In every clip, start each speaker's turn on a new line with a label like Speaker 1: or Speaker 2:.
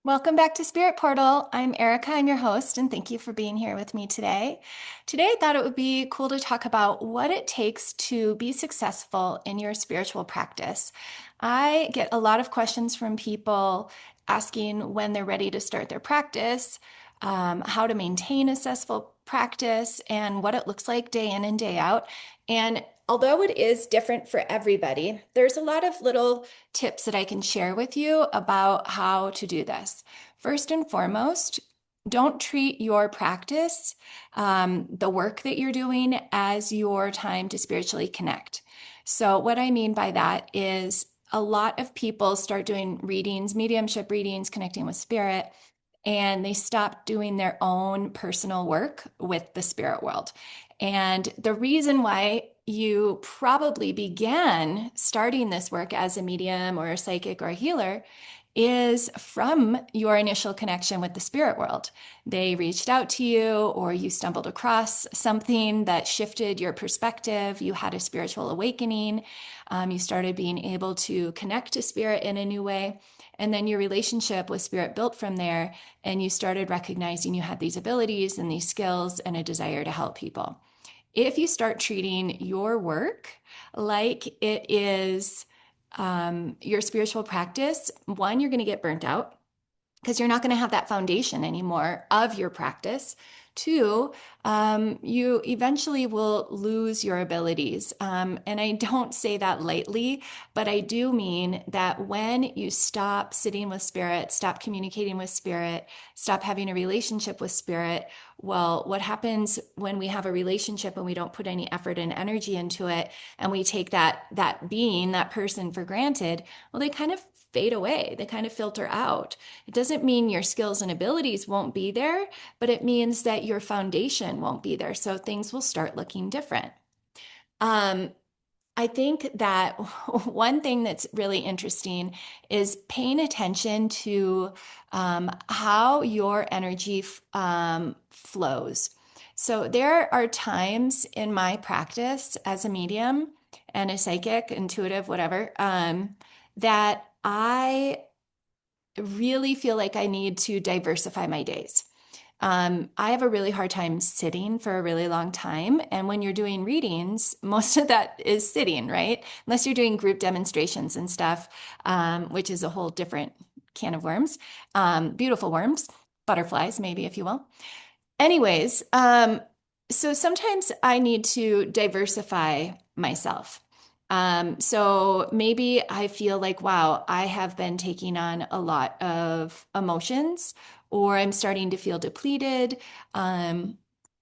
Speaker 1: Welcome back to Spirit Portal. I'm Erica, I'm your host, and thank you for being here with me today. Today, I thought it would be cool to talk about what it takes to be successful in your spiritual practice. I get a lot of questions from people asking when they're ready to start their practice, how to maintain a successful practice, and what it looks like day in and day out. And although it is different for everybody, there's a lot of little tips that I can share with you about how to do this. First and foremost, don't treat your practice, the work that you're doing, as your time to spiritually connect. So, what I mean by that is a lot of people start doing readings, mediumship readings, connecting with spirit, and they stop doing their own personal work with the spirit world. And the reason why you probably began starting this work as a medium or a psychic or a healer is from your initial connection with the spirit world. They reached out to you, or you stumbled across something that shifted your perspective. You had a spiritual awakening. You started being able to connect to spirit in a new way. And then your relationship with spirit built from there, and you started recognizing you had these abilities and these skills and a desire to help people. If you start treating your work like it is your spiritual practice, one, you're going to get burnt out because you're not going to have that foundation anymore of your practice. Two, you eventually will lose your abilities. And I don't say that lightly, but I do mean that when you stop sitting with spirit, stop communicating with spirit, stop having a relationship with spirit, well, what happens when we have a relationship and we don't put any effort and energy into it, and we take that being, that person for granted, well, they kind of fade away. They kind of filter out. It doesn't mean your skills and abilities won't be there, but it means that your foundation won't be there. So things will start looking different. Um, I think that one thing that's really interesting is paying attention to how your energy flows. So there are times in my practice as a medium and a psychic, intuitive, whatever, that I really feel like I need to diversify my days. I have a really hard time sitting for a really long time. And when you're doing readings, most of that is sitting, right? Unless you're doing group demonstrations and stuff, which is a whole different can of worms. Beautiful worms, butterflies, maybe, if you will. Anyways, so sometimes I need to diversify myself. So maybe I feel like, wow, I have been taking on a lot of emotions, or I'm starting to feel depleted. I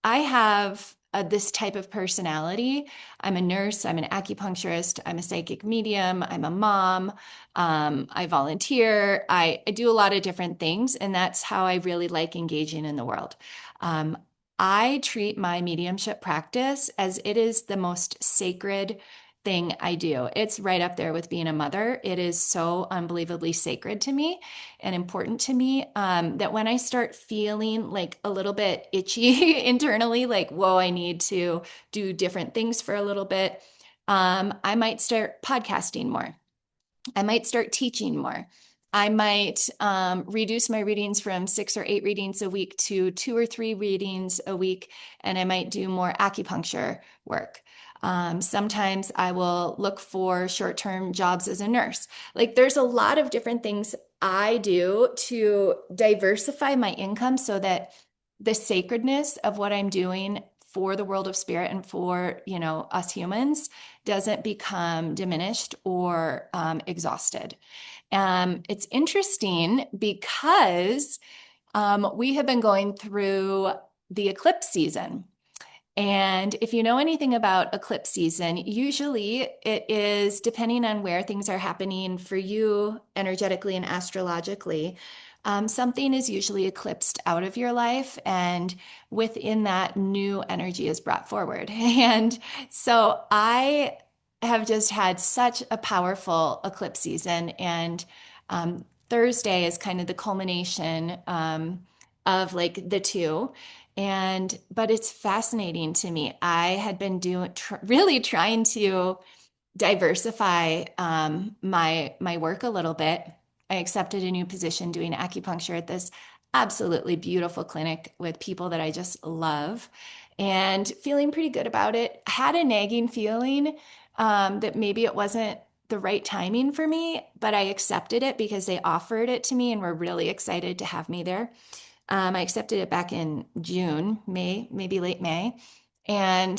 Speaker 1: have this type of personality. I'm a nurse, I'm an acupuncturist, I'm a psychic medium, I'm a mom, I volunteer, I do a lot of different things, and that's how I really like engaging in the world. Um, I treat my mediumship practice as it is the most sacred thing I do. It's right up there with being a mother. It is so unbelievably sacred to me and important to me, that when I start feeling like a little bit itchy internally, like, whoa, I need to do different things for a little bit, I might start podcasting more. I might start teaching more. I might reduce my readings from 6 or 8 readings a week to 2 or 3 readings a week, and I might do more acupuncture work. Sometimes I will look for short-term jobs as a nurse. Like, there's a lot of different things I do to diversify my income so that the sacredness of what I'm doing for the world of spirit and for, us humans doesn't become diminished or exhausted. It's interesting because we have been going through the eclipse season. And if you know anything about eclipse season, usually it is depending on where things are happening for you energetically and astrologically. Something is usually eclipsed out of your life, and within that, new energy is brought forward. And so I have just had such a powerful eclipse season, and Thursday is kind of the culmination of like the two. But it's fascinating to me. I had been really trying to diversify my work a little bit. I accepted a new position doing acupuncture at this absolutely beautiful clinic with people that I just love and feeling pretty good about it. I had a nagging feeling that maybe it wasn't the right timing for me, but I accepted it because they offered it to me and were really excited to have me there. I accepted it back in June, May, maybe late May, and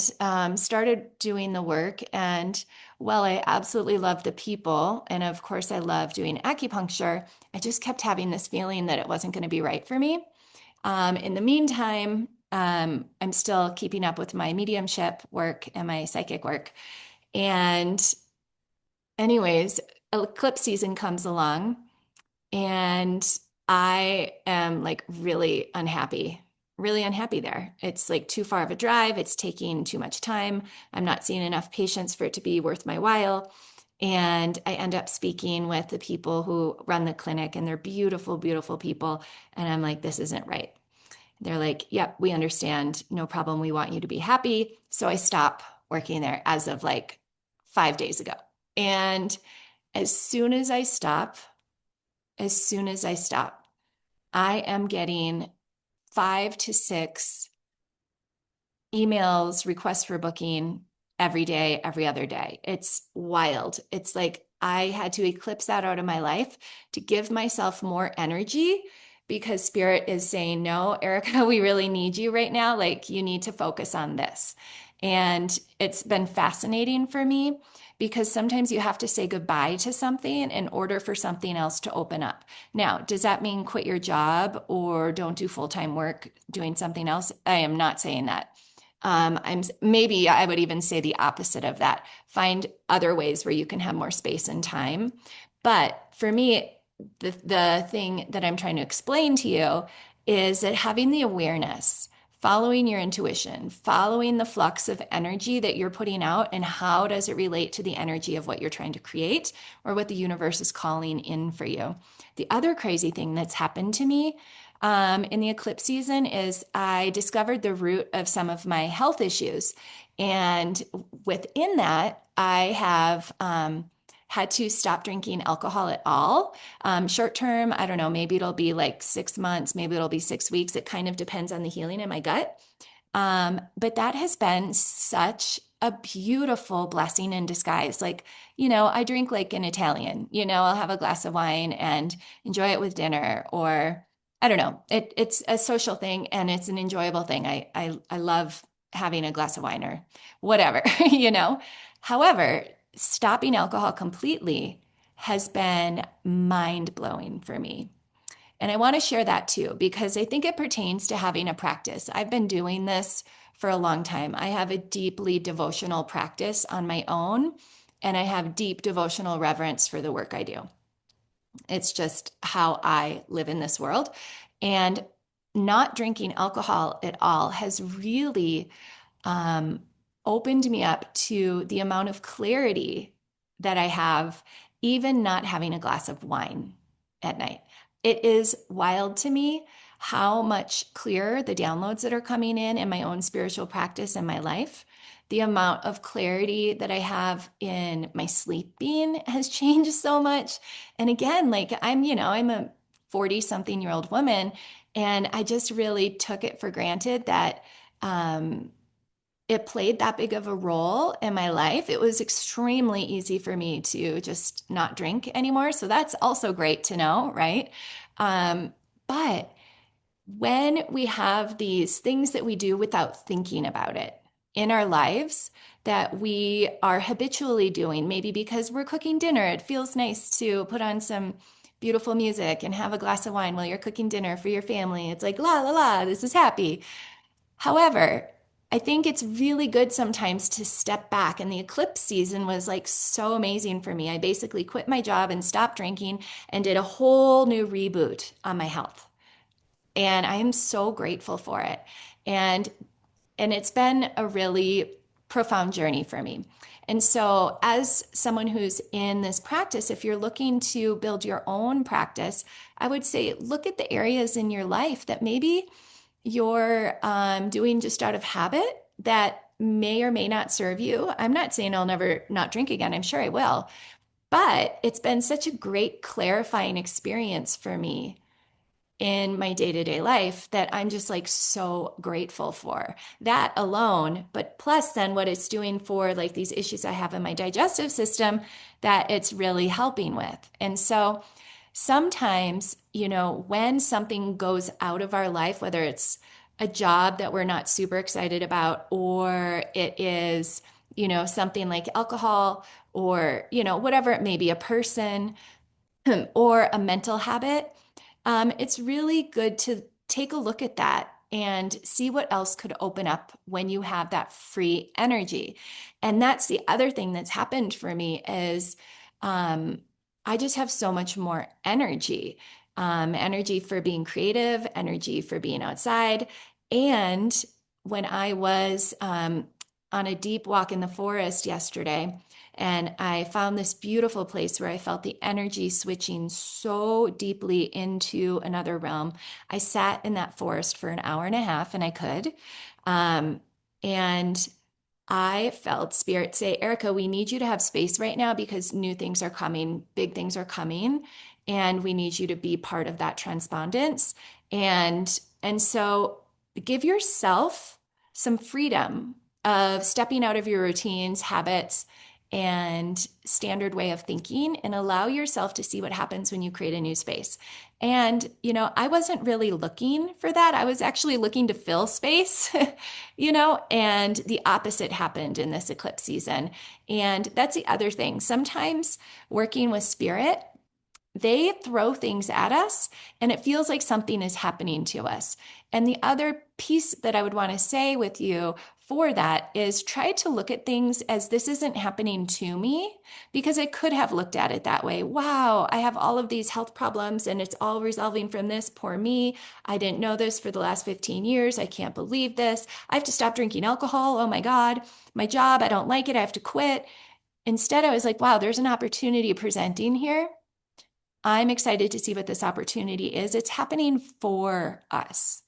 Speaker 1: started doing the work. And while I absolutely love the people, and of course I love doing acupuncture, I just kept having this feeling that it wasn't going to be right for me. In the meantime, I'm still keeping up with my mediumship work and my psychic work. And, anyways, eclipse season comes along. And I am like really unhappy there. It's like too far of a drive. It's taking too much time. I'm not seeing enough patients for it to be worth my while. And I end up speaking with the people who run the clinic, and they're beautiful, beautiful people. And I'm like, this isn't right. They're like, yep, we understand. No problem. We want you to be happy. So I stop working there as of like 5 days ago. And as soon as I stop, as soon as I stop, I am getting 5 to 6 emails, requests for booking every day, every other day. It's wild. It's like I had to eclipse that out of my life to give myself more energy because spirit is saying, no, Erika, we really need you right now. Like you need to focus on this. And it's been fascinating for me because sometimes you have to say goodbye to something in order for something else to open up. Now, does that mean quit your job or don't do full-time work doing something else? I am not saying that. Maybe I would even say the opposite of that. Find other ways where you can have more space and time. But for me, the thing that I'm trying to explain to you is that having the awareness, following your intuition, following the flux of energy that you're putting out, and how does it relate to the energy of what you're trying to create or what the universe is calling in for you. The other crazy thing that's happened to me in the eclipse season is I discovered the root of some of my health issues. And within that, I have had to stop drinking alcohol at all. Short term, I don't know, maybe it'll be like 6 months, maybe it'll be 6 weeks. It kind of depends on the healing in my gut. But that has been such a beautiful blessing in disguise. Like, I drink like an Italian, I'll have a glass of wine and enjoy it with dinner, or I don't know. It's a social thing and it's an enjoyable thing. I love having a glass of wine or whatever, However, stopping alcohol completely has been mind blowing for me. And I want to share that too, because I think it pertains to having a practice. I've been doing this for a long time. I have a deeply devotional practice on my own, and I have deep devotional reverence for the work I do. It's just how I live in this world. And not drinking alcohol at all has really um, opened me up to the amount of clarity that I have, even not having a glass of wine at night. It is wild to me how much clearer the downloads that are coming in my own spiritual practice and my life. The amount of clarity that I have in my sleeping has changed so much. And again, like I'm a 40 something year old woman, and I just really took it for granted that it played that big of a role in my life. It was extremely easy for me to just not drink anymore. So that's also great to know, right? But when we have these things that we do without thinking about it in our lives that we are habitually doing, maybe because we're cooking dinner, it feels nice to put on some beautiful music and have a glass of wine while you're cooking dinner for your family. It's like, la, la, la, this is happy. However, I think it's really good sometimes to step back. And the eclipse season was like so amazing for me. I basically quit my job and stopped drinking and did a whole new reboot on my health. And I am so grateful for it. And it's been a really profound journey for me. And so, as someone who's in this practice, if you're looking to build your own practice, I would say look at the areas in your life that maybe you're doing just out of habit that may or may not serve you. I'm not saying I'll never not drink again. I'm sure I will. But it's been such a great clarifying experience for me in my day-to-day life that I'm just like so grateful for that alone. But plus, then what it's doing for like these issues I have in my digestive system that it's really helping with. And so sometimes, when something goes out of our life, whether it's a job that we're not super excited about, or it is, something like alcohol, or, whatever it may be, a person or a mental habit, it's really good to take a look at that and see what else could open up when you have that free energy. And that's the other thing that's happened for me is um, I just have so much more energy, energy for being creative, energy for being outside. And when I was on a deep walk in the forest yesterday, and I found this beautiful place where I felt the energy switching so deeply into another realm. I sat in that forest for an hour and a half, and I could. Um, and I felt spirit say, Erika, we need you to have space right now because new things are coming, big things are coming, and we need you to be part of that transpondence. And so give yourself some freedom of stepping out of your routines, habits, and standard way of thinking and allow yourself to see what happens when you create a new space. And, I wasn't really looking for that. I was actually looking to fill space, and the opposite happened in this eclipse season. And that's the other thing. Sometimes working with spirit, they throw things at us and it feels like something is happening to us. And the other piece that I would want to say with you for that is try to look at things as this isn't happening to me, because I could have looked at it that way. Wow, I have all of these health problems and it's all resolving from this. Poor me. I didn't know this for the last 15 years. I can't believe this. I have to stop drinking alcohol. Oh my God. My job, I don't like it. I have to quit. Instead, I was like, wow, there's an opportunity presenting here. I'm excited to see what this opportunity is. It's happening for us.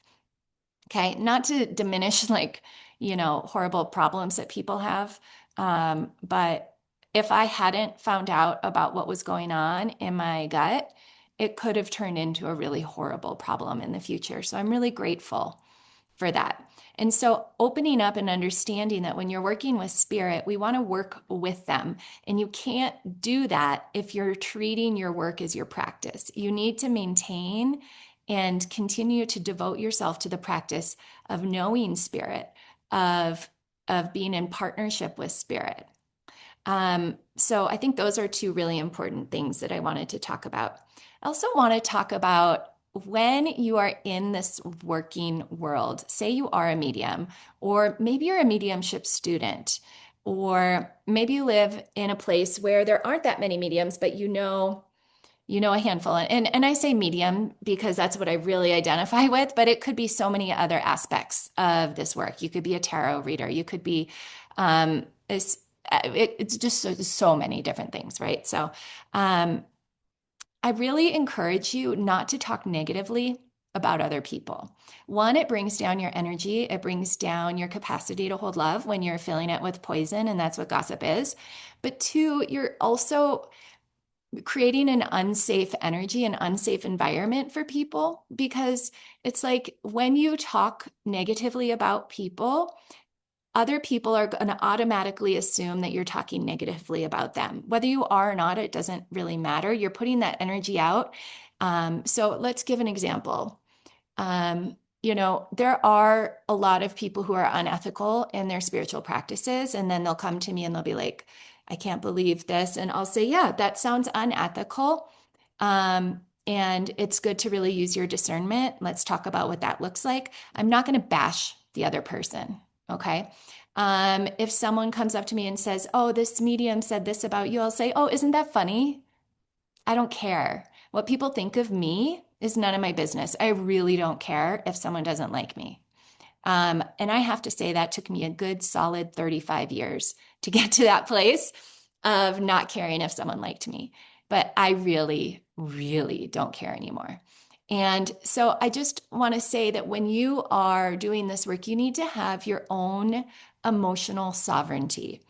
Speaker 1: Okay. Not to diminish like, horrible problems that people have. But if I hadn't found out about what was going on in my gut, it could have turned into a really horrible problem in the future. So I'm really grateful for that. And so opening up and understanding that when you're working with spirit, we want to work with them. And you can't do that if you're treating your work as your practice. You need to maintain and continue to devote yourself to the practice of knowing spirit, of being in partnership with spirit. So I think those are two really important things that I wanted to talk about. I also want to talk about when you are in this working world, say you are a medium, or maybe you're a mediumship student, or maybe you live in a place where there aren't that many mediums, but a handful. And I say medium because that's what I really identify with, but it could be so many other aspects of this work. You could be a tarot reader. You could be, it's just so many different things, right? So I really encourage you not to talk negatively about other people. One, it brings down your energy. It brings down your capacity to hold love when you're filling it with poison, and that's what gossip is. But two, you're also creating an unsafe energy, an unsafe environment for people, because it's like when you talk negatively about people, other people are going to automatically assume that you're talking negatively about them. Whether you are or not, it doesn't really matter. You're putting that energy out. So let's give an example. There are a lot of people who are unethical in their spiritual practices, and then they'll come to me and they'll be like, I can't believe this. And I'll say, yeah, that sounds unethical. And it's good to really use your discernment. Let's talk about what that looks like. I'm not going to bash the other person. Okay. If someone comes up to me and says, oh, this medium said this about you, I'll say, oh, isn't that funny? I don't care. What people think of me is none of my business. I really don't care if someone doesn't like me. And I have to say that took me a good solid 35 years to get to that place of not caring if someone liked me. But I really, really don't care anymore. And so I just want to say that when you are doing this work, you need to have your own emotional sovereignty.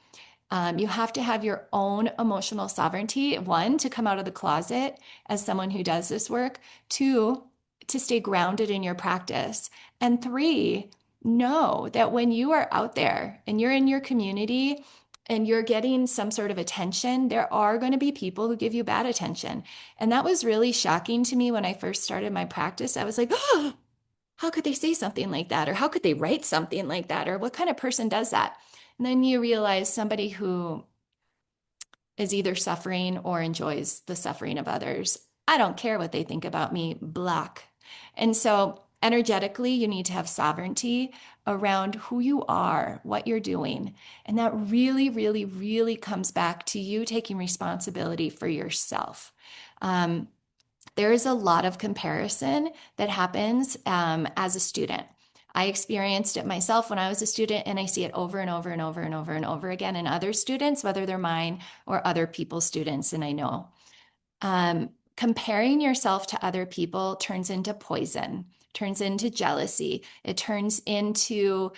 Speaker 1: You have to have your own emotional sovereignty, one, to come out of the closet as someone who does this work, two, to stay grounded in your practice, and three, know that when you are out there and you're in your community and you're getting some sort of attention, there are going to be people who give you bad attention. And that was really shocking to me when I first started my practice. I was like, oh, how could they say something like that? Or how could they write something like that? Or what kind of person does that? And then you realize somebody who is either suffering or enjoys the suffering of others. I don't care what they think about me, block. And so, energetically, you need to have sovereignty around who you are, what you're doing. And that really, really, really comes back to you taking responsibility for yourself. Um, there is a lot of comparison that happens as a student. I experienced it myself when I was a student, and I see it over and over and over and over and over again in other students, whether they're mine or other people's students. And I know comparing yourself to other people turns into poison, turns into jealousy, it turns into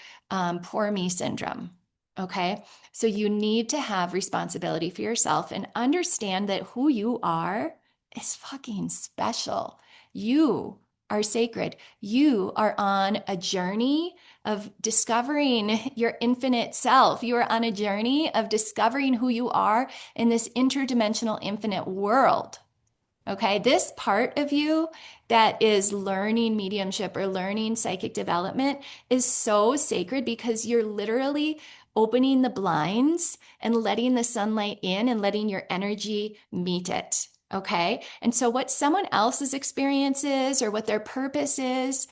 Speaker 1: poor me syndrome. Okay. So you need to have responsibility for yourself and understand that who you are is fucking special. You are sacred. You are on a journey of discovering your infinite self. You are on a journey of discovering who you are in this interdimensional infinite world. Okay, this part of you that is learning mediumship or learning psychic development is so sacred because you're literally opening the blinds and letting the sunlight in and letting your energy meet it. Okay, and so what someone else's experience is or what their purpose is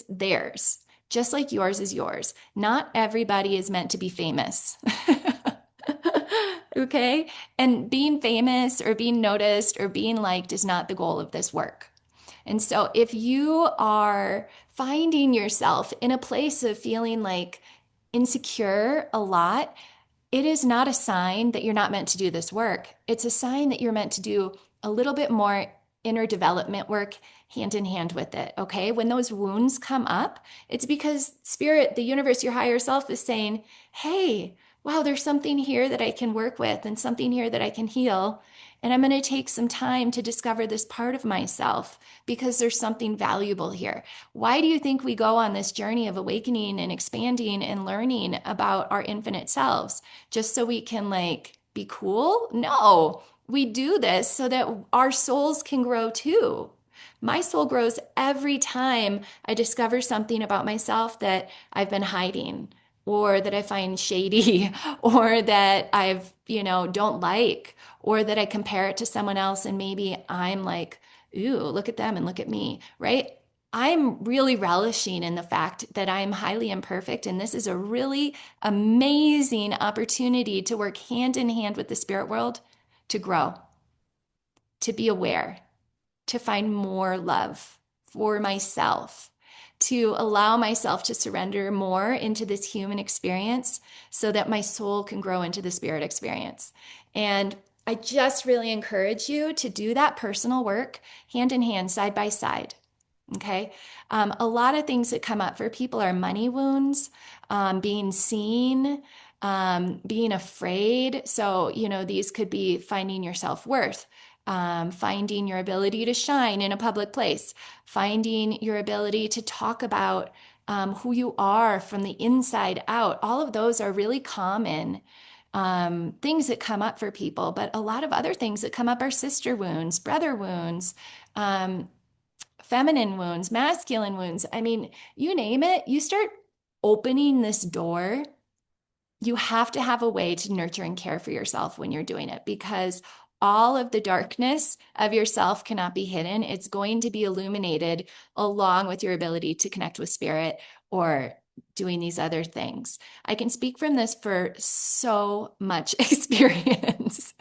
Speaker 1: theirs, just like yours is yours. Not everybody is meant to be famous. Okay. And being famous or being noticed or being liked is not the goal of this work. And so if you are finding yourself in a place of feeling like insecure a lot, it is not a sign that you're not meant to do this work. It's a sign that you're meant to do a little bit more inner development work hand in hand with it. Okay. When those wounds come up, it's because spirit, the universe, your higher self is saying, hey, wow, there's something here that I can work with and something here that I can heal. And I'm going to take some time to discover this part of myself because there's something valuable here. Why do you think we go on this journey of awakening and expanding and learning about our infinite selves? Just so we can like be cool? No, we do this so that our souls can grow too. My soul grows every time I discover something about myself that I've been hiding or that I find shady or that don't like or that I compare it to someone else and maybe I'm like, ooh, look at them and look at me, right? I'm really relishing in the fact that I'm highly imperfect, and this is a really amazing opportunity to work hand in hand with the spirit world to grow, to be aware, to find more love for myself, to allow myself to surrender more into this human experience so that my soul can grow into the spirit experience. And I just really encourage you to do that personal work hand in hand, side by side. Okay. A lot of things that come up for people are money wounds, being seen, being afraid. So, these could be finding your self-worth, finding your ability to shine in a public place, finding your ability to talk about who you are from the inside out. All of those are really common things that come up for people. But a lot of other things that come up are sister wounds, brother wounds, feminine wounds, masculine wounds. I mean, you name it, you start opening this door. You have to have a way to nurture and care for yourself when you're doing it because all of the darkness of yourself cannot be hidden. It's going to be illuminated along with your ability to connect with spirit or doing these other things. I can speak from this for so much experience.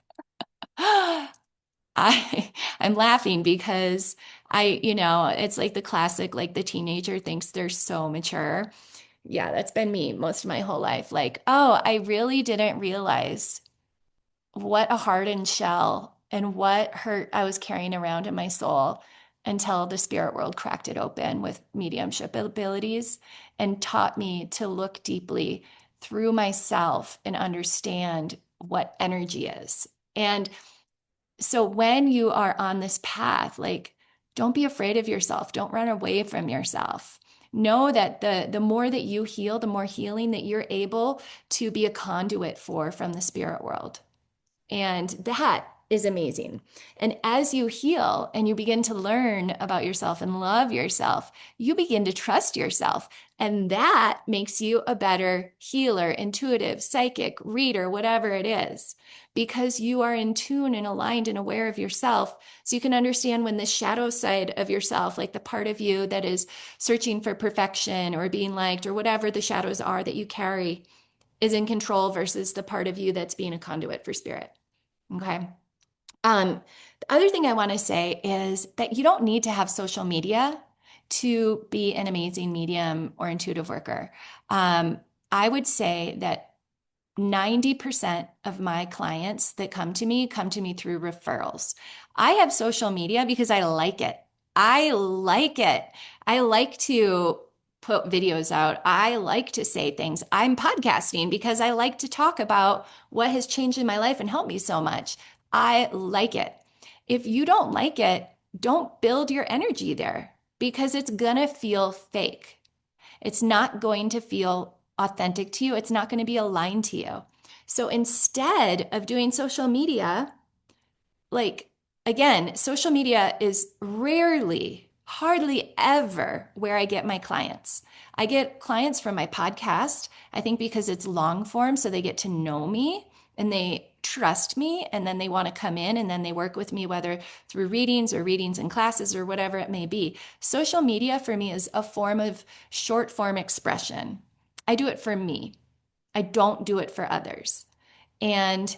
Speaker 1: I'm laughing because it's like the classic, like the teenager thinks they're so mature. Yeah, that's been me most of my whole life. Like, oh, I really didn't realize what a hardened shell and what hurt I was carrying around in my soul until the spirit world cracked it open with mediumship abilities and taught me to look deeply through myself and understand what energy is. And so when you are on this path, like, don't be afraid of yourself. Don't run away from yourself. Know that the more that you heal, the more healing that you're able to be a conduit for from the spirit world. And that is amazing. And as you heal and you begin to learn about yourself and love yourself, you begin to trust yourself. And that makes you a better healer, intuitive, psychic, reader, whatever it is, because you are in tune and aligned and aware of yourself. So you can understand when the shadow side of yourself, like the part of you that is searching for perfection or being liked or whatever the shadows are that you carry, is in control versus the part of you that's being a conduit for spirit. Okay. The other thing I want to say is that you don't need to have social media to be an amazing medium or intuitive worker. I would say that 90% of my clients that come to me through referrals. I have social media because I like it. I like it. I like to put videos out. I like to say things. I'm podcasting because I like to talk about what has changed in my life and helped me so much. I like it. If you don't like it, don't build your energy there because it's going to feel fake. It's not going to feel authentic to you. It's not going to be aligned to you. So instead of doing social media, like, again, social media is rarely, hardly ever where I get my clients. I get clients from my podcast, I think because it's long form, so they get to know me and they trust me, and then they want to come in and then they work with me, whether through readings or readings in classes or whatever it may be. Social media for me is a form of short form expression. I do it for me. I don't do it for others. And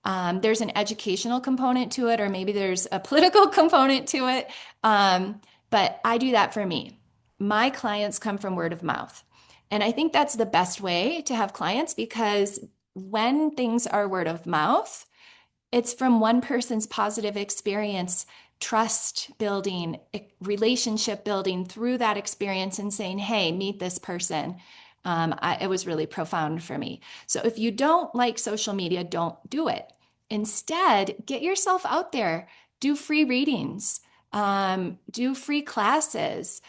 Speaker 1: there's an educational component to it, or maybe there's a political component to it. But I do that for me. My clients come from word of mouth. And I think that's the best way to have clients because when things are word of mouth, it's from one person's positive experience, trust building, relationship building through that experience and saying, hey, meet this person. It was really profound for me. So if you don't like social media, don't do it. Instead, get yourself out there, do free readings, do free classes,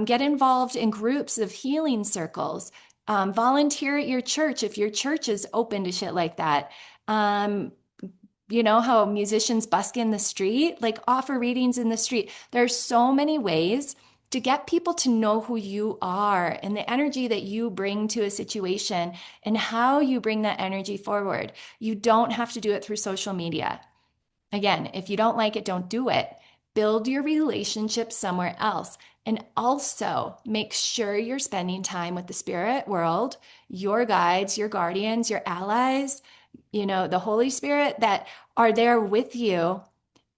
Speaker 1: get involved in groups of healing circles, volunteer at your church if your church is open to shit like that. You know how musicians busk in the street, like offer readings in the street. There's so many ways to get people to know who you are and the energy that you bring to a situation and how you bring that energy forward. You don't have to do it through social media. Again, if you don't like it, don't do it. Build your relationship somewhere else. And also make sure you're spending time with the spirit world, your guides, your guardians, your allies, the Holy Spirit that are there with you,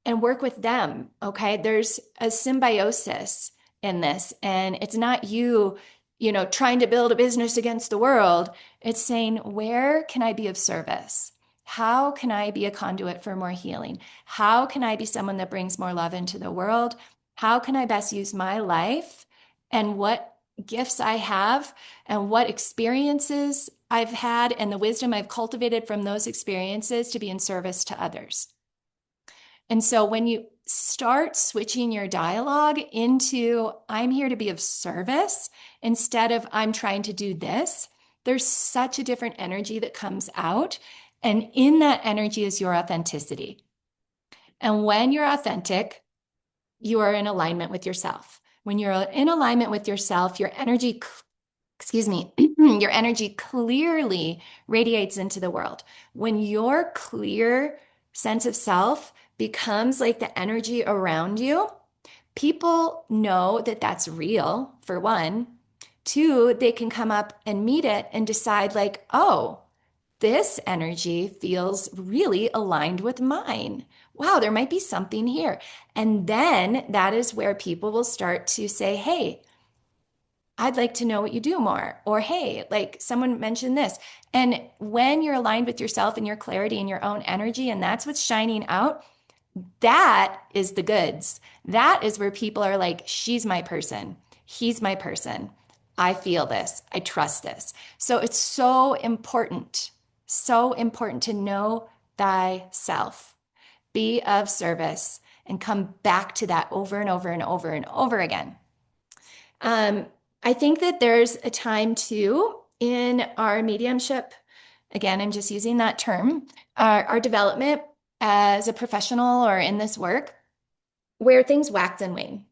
Speaker 1: and work with them. Okay. There's a symbiosis in this, and it's not trying to build a business against the world. It's saying, where can I be of service? How can I be a conduit for more healing? How can I be someone that brings more love into the world? How can I best use my life and what gifts I have and what experiences I've had and the wisdom I've cultivated from those experiences to be in service to others? And so when you start switching your dialogue into, I'm here to be of service, instead of I'm trying to do this, there's such a different energy that comes out. And in that energy is your authenticity. And when you're authentic, you are in alignment with yourself. When you're in alignment with yourself, your energy, your energy clearly radiates into the world. When your clear sense of self becomes like the energy around you, people know that that's real, for one. Two, they can come up and meet it and decide, like, oh, this energy feels really aligned with mine. Wow, there might be something here. And then that is where people will start to say, hey, I'd like to know what you do more. Or, hey, like someone mentioned this. And when you're aligned with yourself and your clarity and your own energy, and that's what's shining out, that is the goods. That is where people are like, she's my person. He's my person. I feel this. I trust this. So it's so important. So important to know thyself, be of service, and come back to that over and over and over and over again. Um, I think that there's a time too in our mediumship. Again, I'm just using that term, our development as a professional or in this work, where things wax and wane.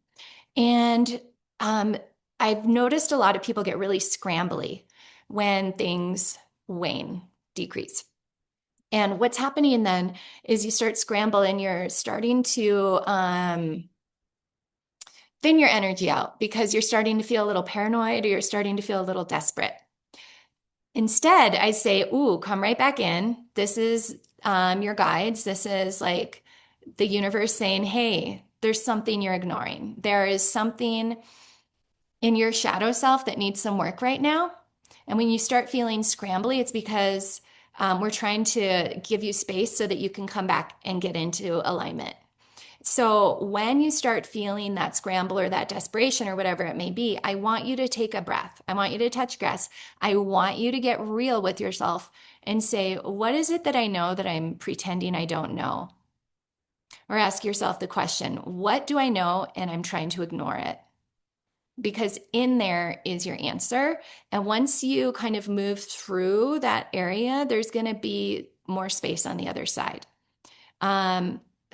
Speaker 1: And um, I've noticed a lot of people get really scrambly when things wane, decrease. And what's happening then is you start scramble and you're starting to thin your energy out because you're starting to feel a little paranoid or you're starting to feel a little desperate. Instead, I say, ooh, come right back in. This is your guides. This is like the universe saying, hey, there's something you're ignoring. There is something in your shadow self that needs some work right now. And when you start feeling scrambly, it's because we're trying to give you space so that you can come back and get into alignment. So when you start feeling that scramble or that desperation or whatever it may be, I want you to take a breath. I want you to touch grass. I want you to get real with yourself and say, what is it that I know that I'm pretending I don't know? Or ask yourself the question, what do I know and I'm trying to ignore it? Because in there is your answer. And once you kind of move through that area, there's going to be more space on the other side.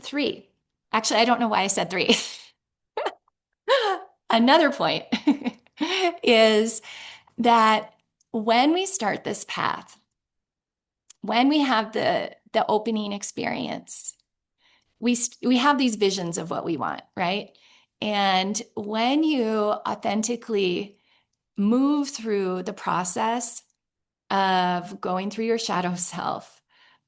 Speaker 1: Three. Actually, I don't know why I said three. Another point is that when we start this path, when we have the opening experience, we have these visions of what we want, right? And when you authentically move through the process of going through your shadow self,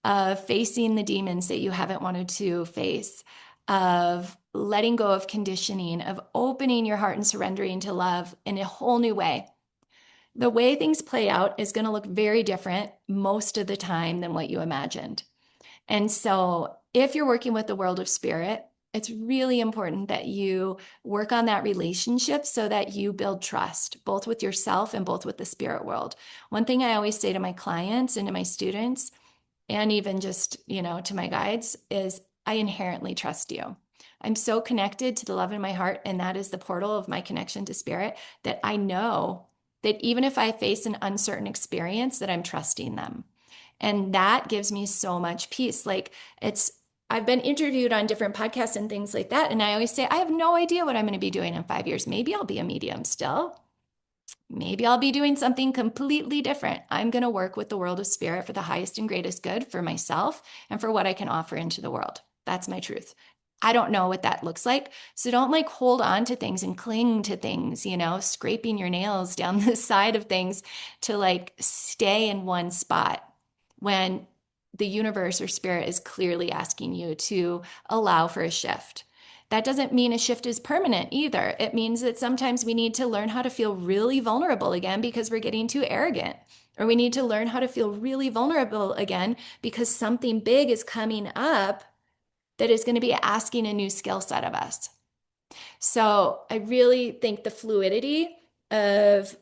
Speaker 1: of facing the demons that you haven't wanted to face, of letting go of conditioning, of opening your heart and surrendering to love in a whole new way. The way things play out is going to look very different most of the time than what you imagined. And so, if you're working with the world of spirit, it's really important that you work on that relationship so that you build trust, both with yourself and both with the spirit world. One thing I always say to my clients and to my students, and even just, to my guides, is I inherently trust you. I'm so connected to the love in my heart, and that is the portal of my connection to spirit, that I know that even if I face an uncertain experience, that I'm trusting them. And that gives me so much peace. I've been interviewed on different podcasts and things like that. And I always say, I have no idea what I'm going to be doing in 5 years. Maybe I'll be a medium still. Maybe I'll be doing something completely different. I'm going to work with the world of spirit for the highest and greatest good for myself and for what I can offer into the world. That's my truth. I don't know what that looks like. So don't hold on to things and cling to things, scraping your nails down the side of things to stay in one spot when the universe or spirit is clearly asking you to allow for a shift. That doesn't mean a shift is permanent either. It means that sometimes we need to learn how to feel really vulnerable again because we're getting too arrogant. Or we need to learn how to feel really vulnerable again because something big is coming up that is going to be asking a new skill set of us. So I really think the fluidity of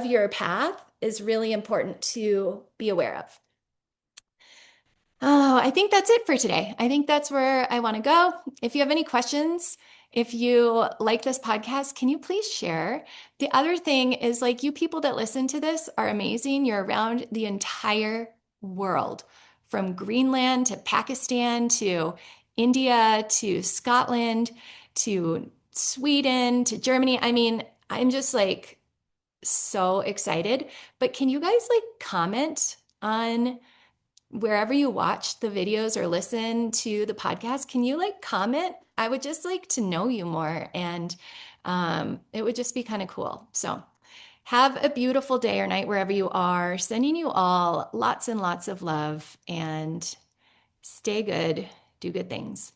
Speaker 1: your path is really important to be aware of. Oh, I think that's it for today. I think that's where I want to go. If you have any questions, if you like this podcast, can you please share? The other thing is you people that listen to this are amazing. You're around the entire world, from Greenland to Pakistan to India to Scotland to Sweden to Germany. I mean, I'm just so excited. But can you guys comment on wherever you watch the videos or listen to the podcast? Can you comment? I would just like to know you more, and it would just be kind of cool. So have a beautiful day or night wherever you are. Sending you all lots and lots of love, and stay good, do good things.